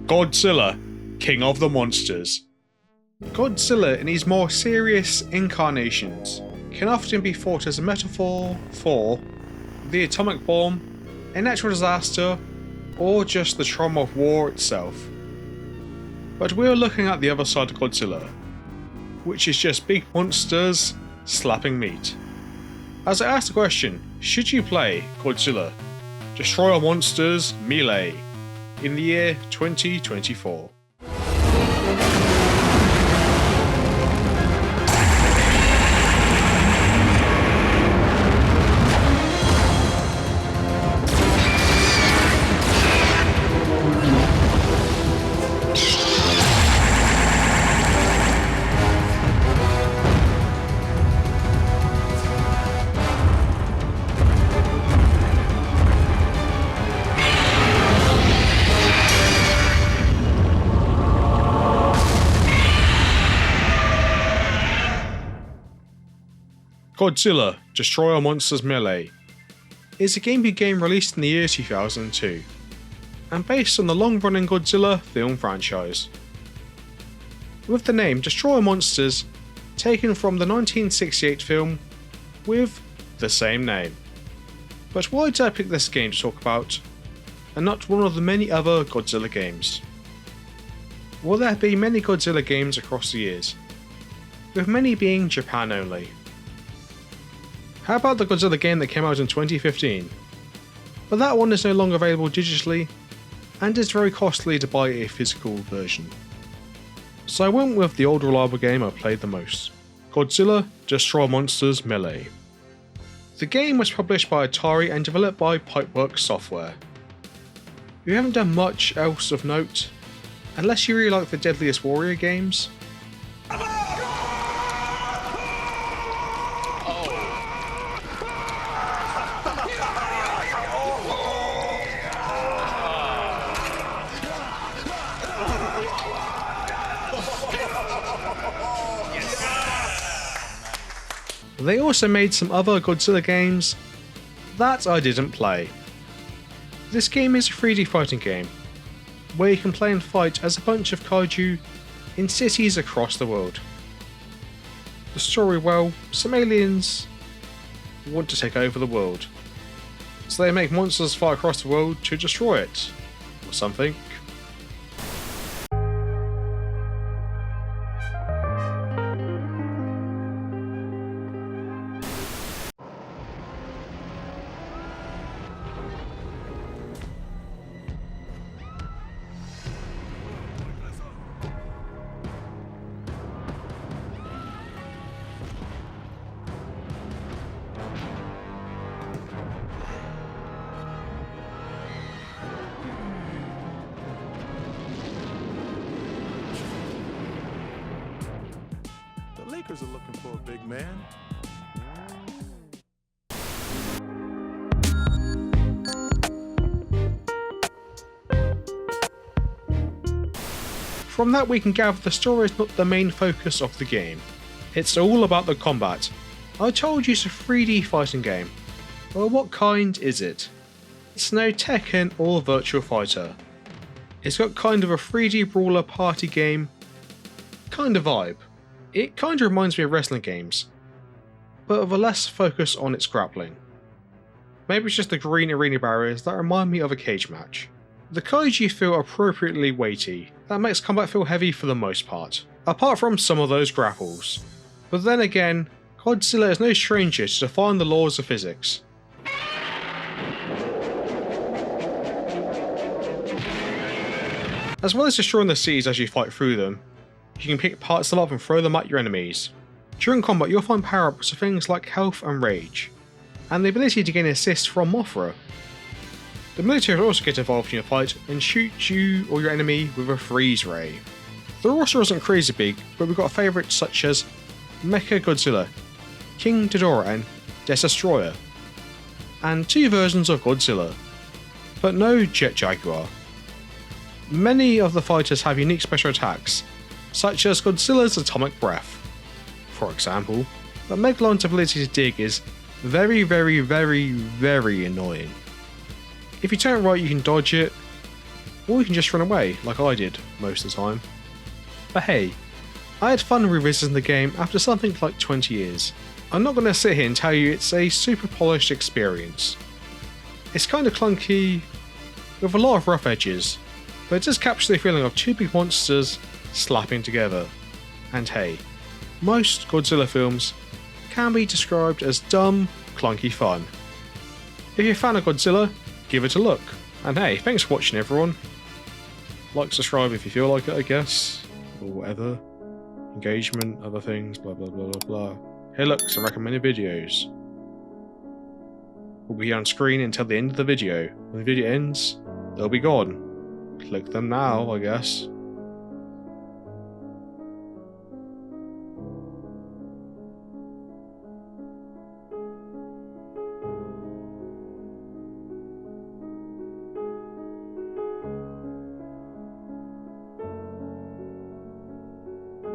Godzilla, King of the Monsters. Godzilla in his more serious incarnations can often be thought as a metaphor for the atomic bomb, a natural disaster, or just the trauma of war itself. But we're looking at the other side of Godzilla, which is just big monsters slapping meat. As I asked the question, should you play Godzilla, Destroy All Monsters Melee in the year 2024? Godzilla, Destroy All Monsters Melee is a GameCube game released in the year 2002, and based on the long-running Godzilla film franchise. With the name Destroy All Monsters taken from the 1968 film with the same name. But why did I pick this game to talk about, and not one of the many other Godzilla games? Well, there have been many Godzilla games across the years, with many being Japan only. How about the Godzilla game that came out in 2015? But that one is no longer available digitally, and is very costly to buy a physical version. So I went with the old reliable game I played the most, Godzilla, Destroy All Monsters Melee. The game was published by Atari and developed by Pipeworks Software, who haven't done much else of note, unless you really like the Deadliest Warrior games. They also made some other Godzilla games that I didn't play. This game is a 3D fighting game, where you can play and fight as a bunch of kaiju in cities across the world. The story, well, some aliens want to take over the world, so they make monsters fly across the world to destroy it, or something. Lakers are looking for a big man. From that we can gather the story is not the main focus of the game. It's all about the combat. I told you it's a 3D fighting game. Well, what kind is it? It's no Tekken or Virtua Fighter. It's got kind of a 3D brawler party game kind of vibe. It kind of reminds me of wrestling games, but with a less focus on its grappling. Maybe it's just the green arena barriers that remind me of a cage match. The kaiju feel appropriately weighty, that makes combat feel heavy for the most part, apart from some of those grapples. But then again, Godzilla is no stranger to defying the laws of physics. As well as destroying the cities as you fight through them, you can pick parts of them up and throw them at your enemies. During combat you'll find power-ups for things like health and rage, and the ability to gain assists from Mothra. The military will also get involved in your fight and shoot you or your enemy with a freeze ray. The roster isn't crazy big, but we've got favourites such as Mecha Godzilla, King Ghidorah and Destroyer, and 2 versions of Godzilla, but no Jet Jaguar. Many of the fighters have unique special attacks, such as Godzilla's Atomic Breath, for example, but Megalon's ability to dig is very annoying. If you turn it right you can dodge it, or you can just run away, like I did most of the time. But hey, I had fun revisiting the game after something like 20 years. I'm not going to sit here and tell you it's a super polished experience. It's kind of clunky, with a lot of rough edges, but it does capture the feeling of two big monsters slapping together. And hey, most Godzilla films can be described as dumb, clunky fun. If you're a fan of Godzilla, give it a look. And hey, thanks for watching everyone. Like, subscribe if you feel like it, I guess, or whatever. Engagement, other things, blah blah blah blah blah. Hey look, some recommended videos will be on screen until the end of the video. When the video ends, they'll be gone. Click them now, I guess.